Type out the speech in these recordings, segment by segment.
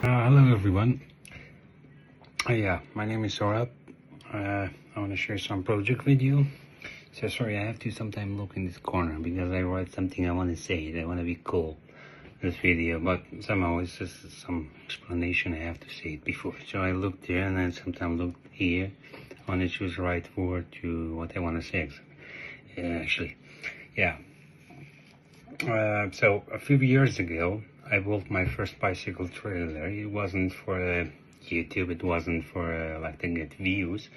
Hello everyone. Yeah, my name is Sohrab. I want to share some project with you. So sorry, I have to sometime look in this corner because I write something I want to say. I want to be cool in this video, but somehow it's just some explanation I have to say it before. So I look there and then sometimes look here. I want to choose the right word to what I want to say. Actually, yeah. So a few years ago, I built my first bicycle trailer. It wasn't for YouTube, it wasn't for like to get views,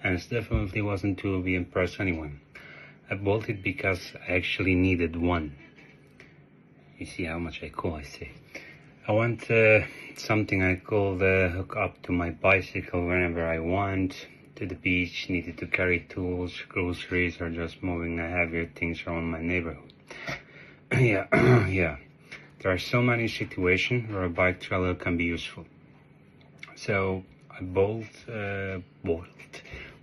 and it definitely wasn't to be impress anyone. I built it because I actually needed one. You see how much I say. I want something I could hook up to my bicycle whenever I want. To the beach, needed to carry tools, groceries, or just moving heavier things around my neighborhood. Yeah, yeah. There are so many situations where a bike trailer can be useful. So I bought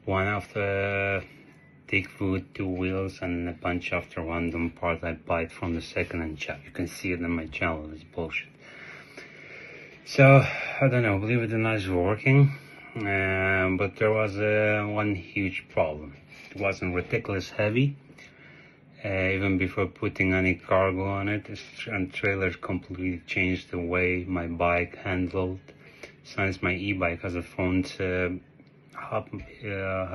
one of the thick wood, 2 wheels, and a bunch of the random parts I bought from the second-hand shop. You can see it on my channel. It's bullshit. So I don't know. Believe it or not, it's working, but there was one huge problem. It wasn't ridiculous heavy. Even before putting any cargo on it, and trailers completely changed the way my bike handled. Since my e-bike has a front hub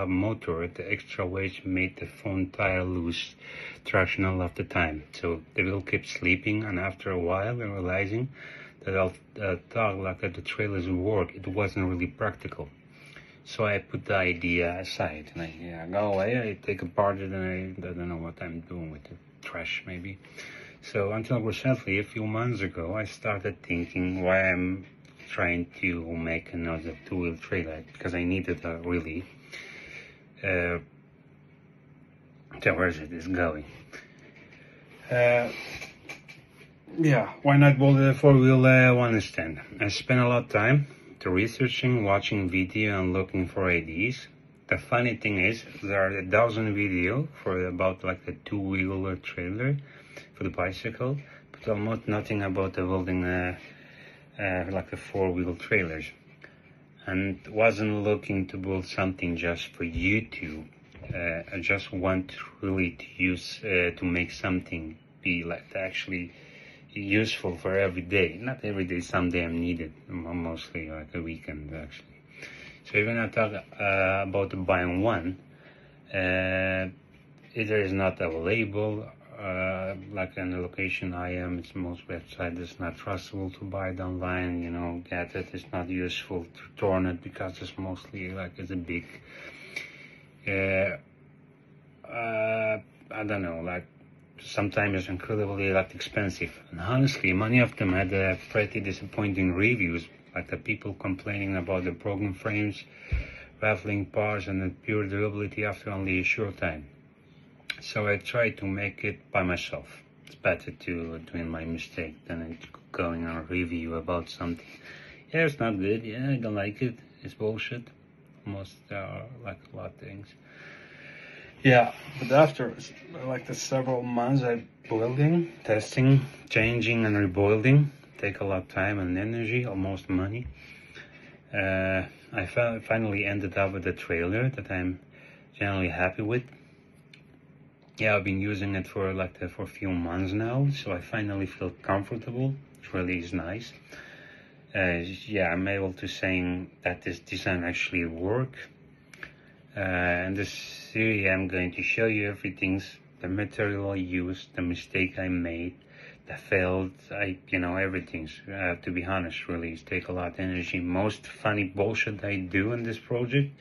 motor, the extra weight made the front tire lose traction all of the time. So the wheel kept sleeping, and after a while, realizing that I thought like that the trailers would work, it wasn't really practical. So I put the idea aside and I go away, I take apart it, and I don't know what I'm doing with it, trash maybe. So until recently, a few months ago, I started thinking why I'm trying to make another 2-wheel trailer, because I needed a really, so where is it going? Yeah, why not build a 4-wheel one instead? I spent a lot of time to researching, watching video, and looking for ideas. The funny thing is, there are 1,000 videos for about like a 2-wheel trailer for the bicycle, but almost nothing about the building like a 4-wheel trailers. And wasn't looking to build something just for YouTube. I just want really to use to make something be like actually useful for every day. Not every day, someday I'm needed, mostly like a weekend actually. So even I talk about buying one, either is not available, like in the location I am, it's most websites it's not trustable to buy it online, you know, get it, it's not useful to torn it because it's mostly like it's a big, I don't know, like sometimes it's incredibly like expensive, and honestly many of them had pretty disappointing reviews, like the people complaining about the broken frames, rattling parts, and the pure durability after only a short time. So I tried to make it by myself. It's better to doing my mistake than going on a review about something. Yeah, it's not good, yeah, I don't like it, it's bullshit. Most like a lot of things. Yeah, but after like the several months I building, testing, changing, and rebuilding, take a lot of time and energy, almost money. I finally ended up with a trailer that I'm generally happy with. Yeah, I've been using it for for a few months now, so I finally feel comfortable. It really is nice. Yeah, I'm able to saying that this design actually work. In this series I'm going to show you everything, the material I used, the mistake I made, the failed, everything. To be honest, really, it takes a lot of energy. Most funny bullshit I do in this project,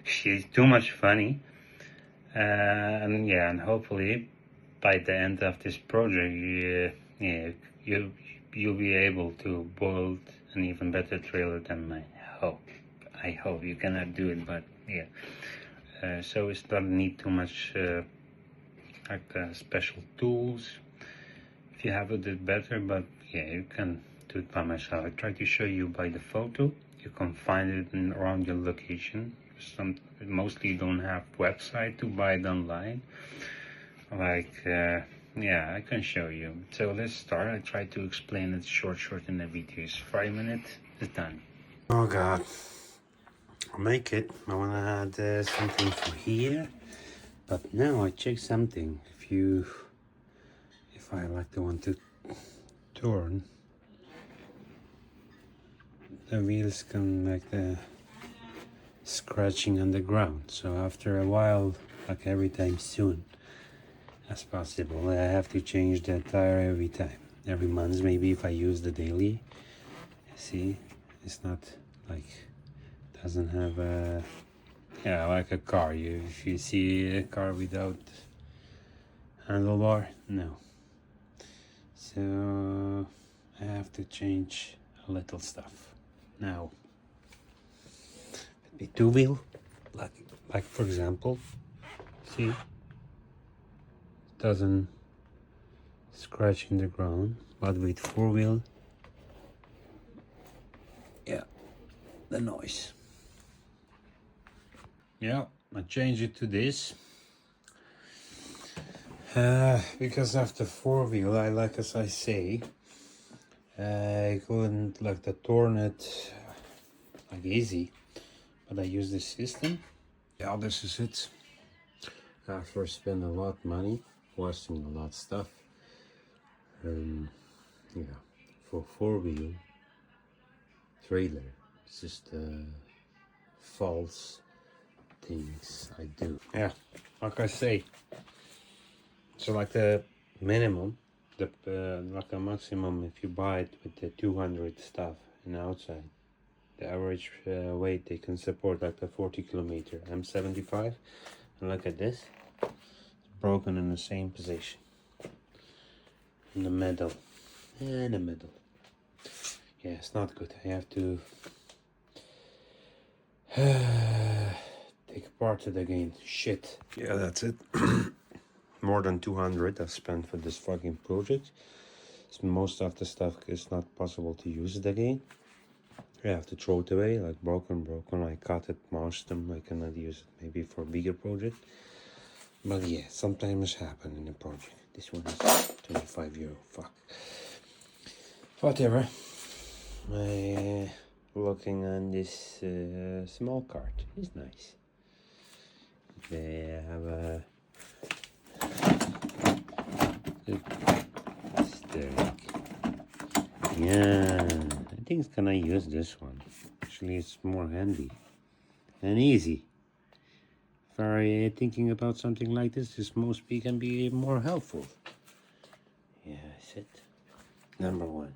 she's too much funny. And yeah, and hopefully by the end of this project, you'll be able to build an even better trailer than I hope. I hope you cannot do it, but yeah. So it doesn't need too much special tools. If you have it better, but yeah, you can do it by myself. I try to show you by the photo. You can find it around your location. Mostly don't have website to buy it online. Like Yeah, I can show you. So let's start. I try to explain it short in the video. It's 5 minutes, it's done. Oh god, I'll make it. I want to add something for here, but now I check something. If I like the one to turn, the wheels can like the scratching on the ground. So after a while, like every time soon as possible, I have to change the tire every time, every month maybe, if I use the daily. See, it's not like, doesn't have a, yeah, like a car. If you see a car without handlebar, no. So I have to change a little stuff now. The two wheel, like for example, see, doesn't scratch in the ground, but with four wheel, yeah, the noise. Yeah, I changed it to this because after four wheel, I like, as I say, I couldn't like the turn it like easy, but I use this system. Yeah, this is it. After spend a lot of money, washing a lot of stuff. Yeah, for four wheel trailer, it's just false things I do. Yeah, like I say, so like the minimum, the like a maximum, if you buy it with the 200 stuff and outside, the average weight they can support like the 40 kilometer. I'm 75, and look at this, it's broken in the same position, in the middle, in the middle. Yeah, it's not good. I have to take part it again. Shit. Yeah, that's it. More than 200 I've spent for this fucking project. So most of the stuff is not possible to use it again. I have to throw it away, like broken. I cut it, mashed them. I cannot use it maybe for a bigger project. But yeah, sometimes happen in a project. This one is 25 euro. Fuck. Whatever. Looking on this small cart is nice. They have a steering. Yeah, I think can I use this one. Actually, it's more handy and easy. For thinking about something like this most speed can be more helpful. Yeah, that's it. Number one.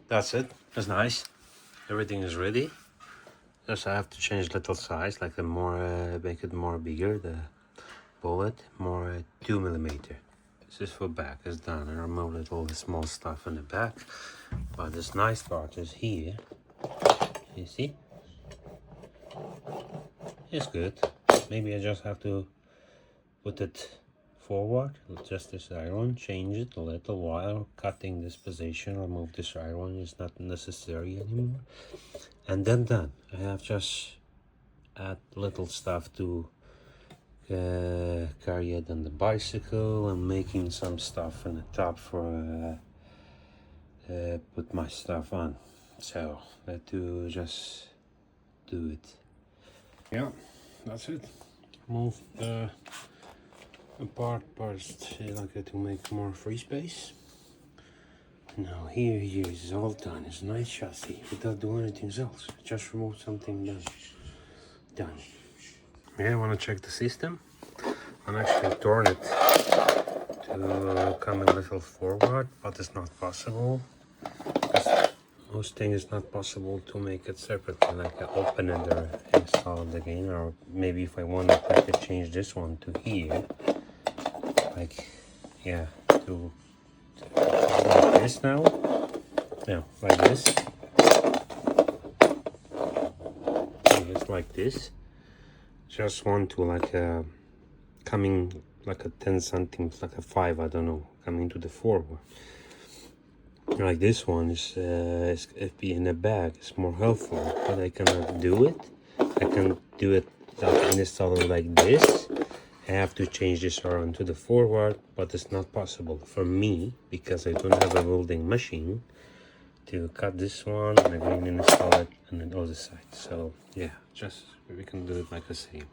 That's it. That's nice. Everything is ready. Just I have to change little size, like a more make it more bigger. The bullet more 2 millimeter. This is for back. It's done. I removed all the small stuff in the back. But this nice part is here. You see? It's good. Maybe I just have to put it forward, just this iron, change it a little while, cutting this position, remove this iron, is not necessary anymore, and then done. I have just add little stuff to carry it on the bicycle, and making some stuff on the top for put my stuff on. So let do just do it. Yeah, that's it. Move the apart parts like to make more free space. Now here is all done. It's a nice chassis without doing anything else. Just remove something done. Yeah, I want to check the system and actually turn it to come a little forward, but it's not possible. Most things it's not possible to make it separately, like open it or install it again, or maybe if I want I could change this one to here. Like, yeah, to like this now. No, like this. It's like this. Just want to like coming like a 10 something, like a 5, I don't know, coming to the forward. like this one is if be in a bag, it's more helpful, but I cannot do it. I can do it without installing like this. I have to change this around to the forward, but it's not possible for me because I don't have a welding machine to cut this one and again install it on the other side. So yeah, just we can do it like the same.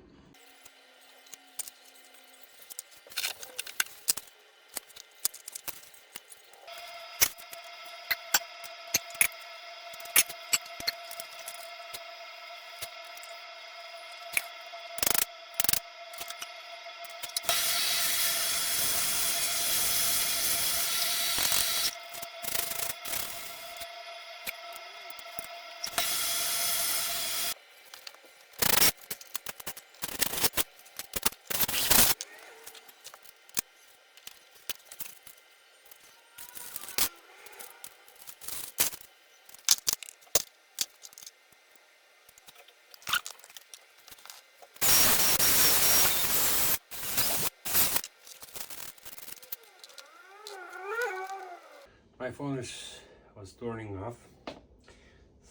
My phone was turning off,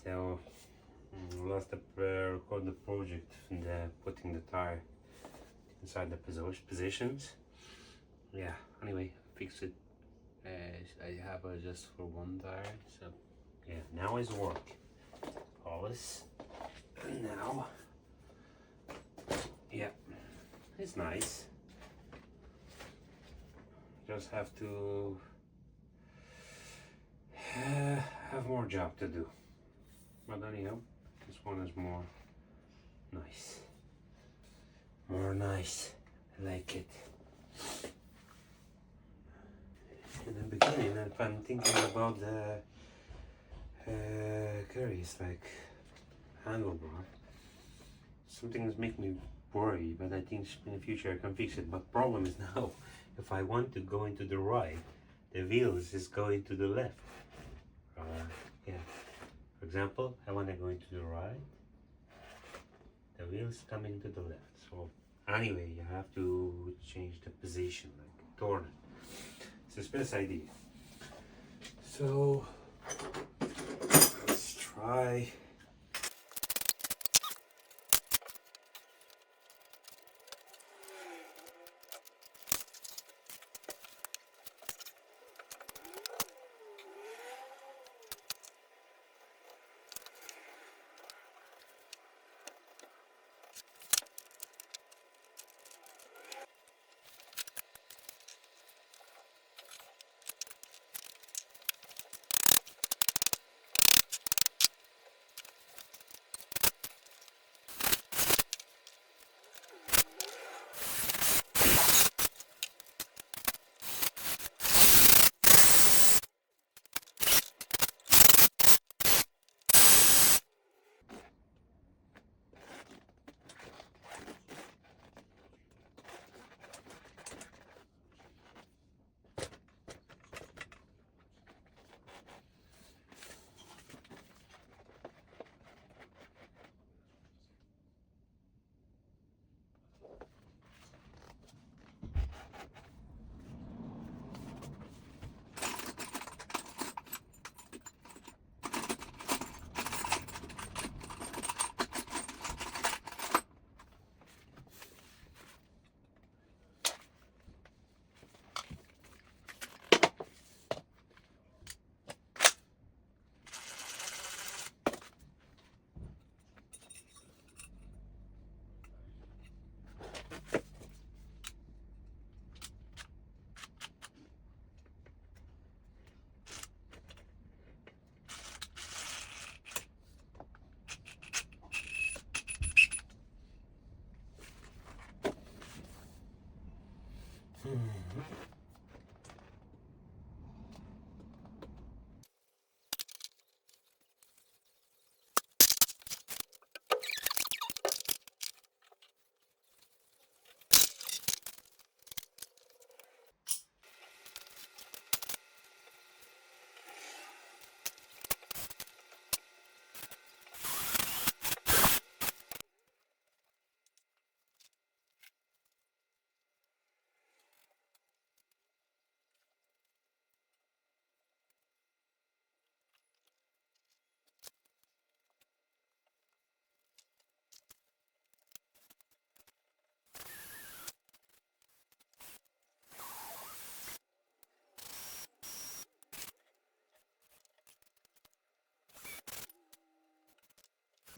so last record the project and putting the tire inside the positions. Yeah, anyway, fix it. I have just for one tire, so yeah, now it's work. Always. And now, yeah, it's nice. Just have to have more job to do, but anyhow, this one is more nice. More nice. I like it. In the beginning, if I'm thinking about the carries like handlebar, something is making me worry, but I think in the future I can fix it. But problem is now, if I want to go into the right, the wheels is going to the left. Yeah. For example, I want to go into the right, the wheels coming to the left. So anyway, you have to change the position, like turn it. It's the best idea. So let's try.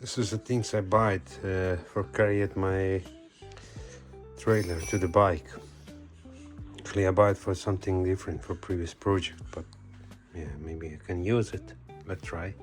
This is the things I buy for carrying my trailer to the bike. Actually, I buy it for something different for previous project, but yeah, maybe I can use it. Let's try.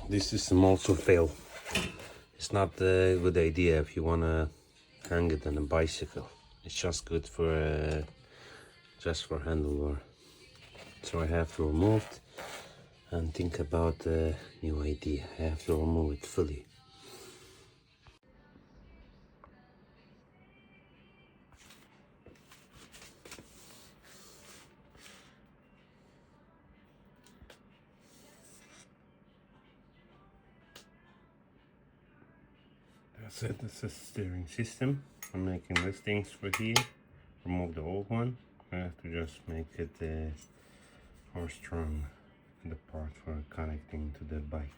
This system also fail. It's not a good idea if you wanna hang it on a bicycle. It's just good for handlebar. So I have to remove it and think about a new idea. I have to remove it fully. That's it. That's the steering system. I'm making these things for here. Remove the old one. I have to just make it more strong. The part for connecting to the bike.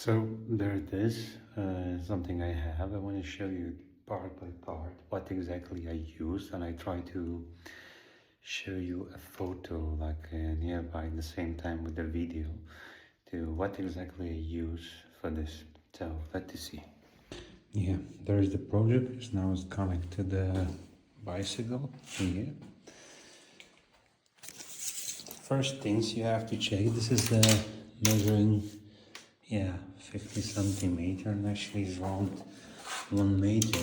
So there it is, something I have. I want to show you part by part what exactly I use, and I try to show you a photo like nearby at the same time with the video to what exactly I use for this. So let's see. Yeah, there is the project. Now it's connected to the bicycle here. First things you have to check, this is the measuring, yeah, 50 centimeter, and actually is around 1 meter.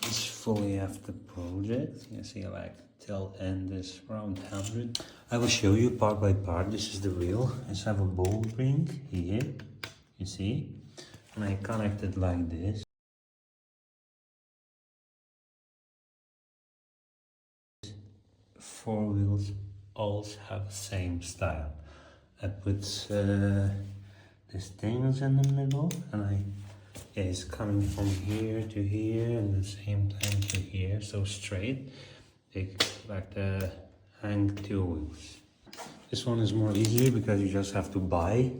It's fully after project. You see, like till end is around 100. I will show you part by part. This is the wheel. I have a ball ring here, you see, and I connect it like this. 4 wheels all have the same style. I put these things in the middle, and it's coming from here to here and the same time to here, so straight. They like the hang 2 wheels. This one is more easier because you just have to buy.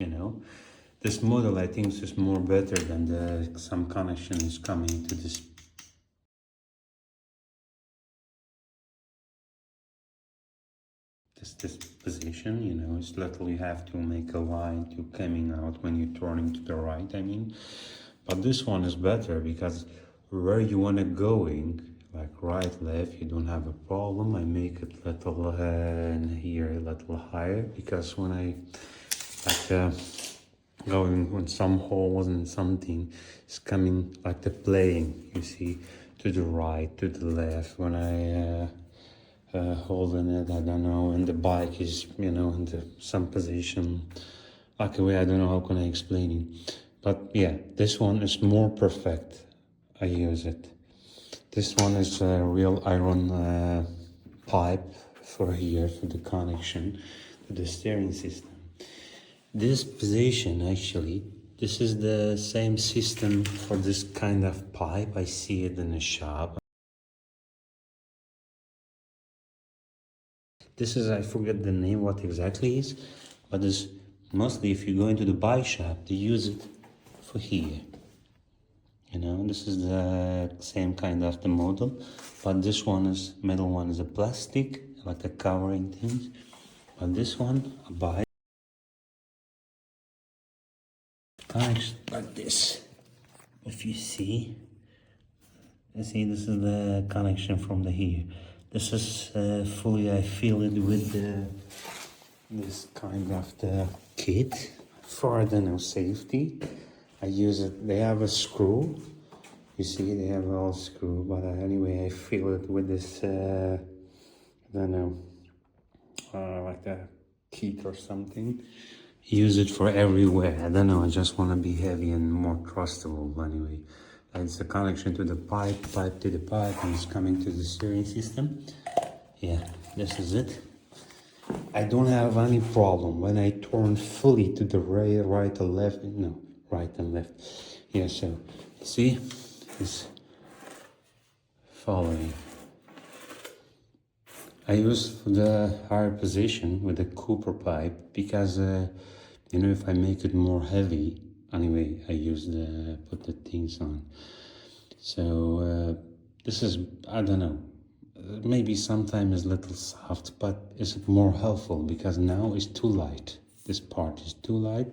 You know, this model I think is more better than some connection is coming to this. This position, you know, it's literally have to make a line to coming out when you're turning to the right, I mean. But this one is better because where you want to going, like right, left, you don't have a problem. I make it little here a little higher because when I like going on some holes and something, it's coming like the playing, you see, to the right, to the left. When I holding it, I don't know, and the bike is, you know, in some position, like a way, I don't know how can I explain it. But yeah, this one is more perfect. I use it. This one is a real iron pipe for here, for the connection to the steering system. This position, actually, this is the same system for this kind of pipe. I see it in the shop. This is, I forget the name, what exactly is, but this mostly if you go into the bike shop, they use it for here. You know, this is the same kind of the model, but this one is, middle one is a plastic, like the covering things, but this one, a bike, connects like this. If you see, this is the connection from the here. This is fully, I feel it with this kind of the kit for, I don't know, safety. I use it, they have a screw, you see, they have all screw, but anyway, I feel it with this, I don't know, like a kit or something. Use it for everywhere, I don't know, I just want to be heavy and more trustable anyway. It's a connection to the pipe to the pipe, and it's coming to the steering system. Yeah, this is it. I don't have any problem when I turn fully to the right or left. No, right and left. Yeah, so see, it's following. I use the higher position with the Cooper pipe because you know, if I make it more heavy, anyway, I use put the things on. So this is, I don't know, maybe sometimes a little soft, but it's more helpful because now it's too light. This part is too light,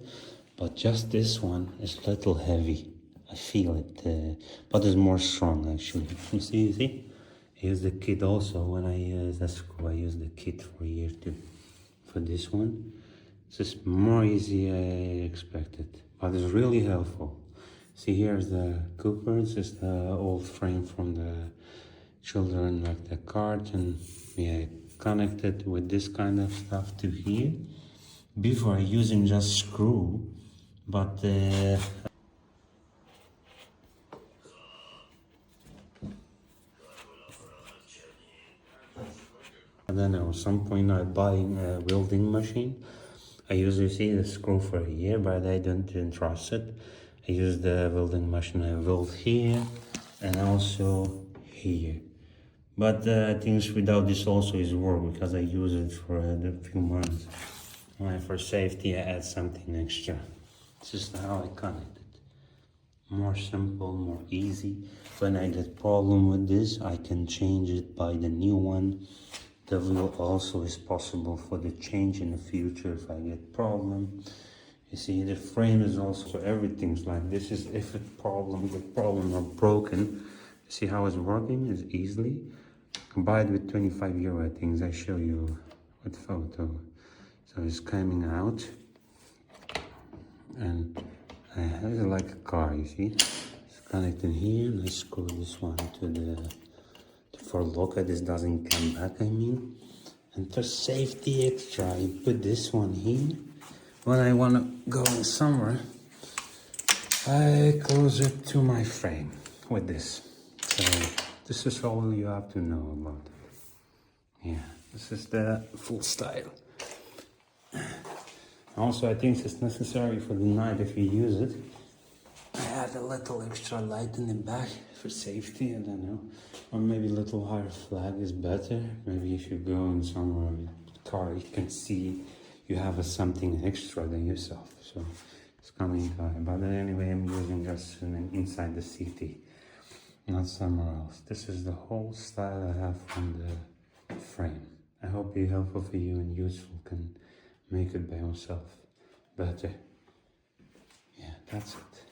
but just this one is a little heavy. I feel it, but it's more strong actually. You see? I use the kit also when I use the screw. I use the kit for here too. For this one, it's just more easy I expected, but it's really helpful. See, here's the Cooper. This is the old frame from the children, like the cart, and yeah, connected with this kind of stuff to here. Before using just screw, but I don't know, some point I buying a welding machine. I usually see the screw for here, but I didn't trust it. I use the welding machine. I weld here and also here. But things without this also is work because I use it for a few months. And for safety, I add something extra. This is how I connect it. More simple, more easy. When I get problem with this, I can change it by the new one. The will also is possible for the change in the future if I get problem. You see, the frame is also everything's like this is if the problem are broken. You see how it's working is easily. Buy it with 25 euro, I think. I show you with photo. So it's coming out, and I have it like a car. You see, it's connected here, and I screw this one to the for locker. This doesn't come back. I mean, and for safety extra, I put this one here. When I want to go somewhere, I close it to my frame with this. So this is all you have to know about it. Yeah, this is the full style. Also, I think it's necessary for the night if you use it. I add a little extra light in the back for safety, I don't know. Or maybe a little higher flag is better. Maybe if you go in somewhere with a car, you can see you have something extra than yourself. So it's coming high. But anyway, I'm using this inside the city, not somewhere else. This is the whole style I have from the frame. I hope it's helpful for you and useful. Can make it by yourself better. Yeah, that's it.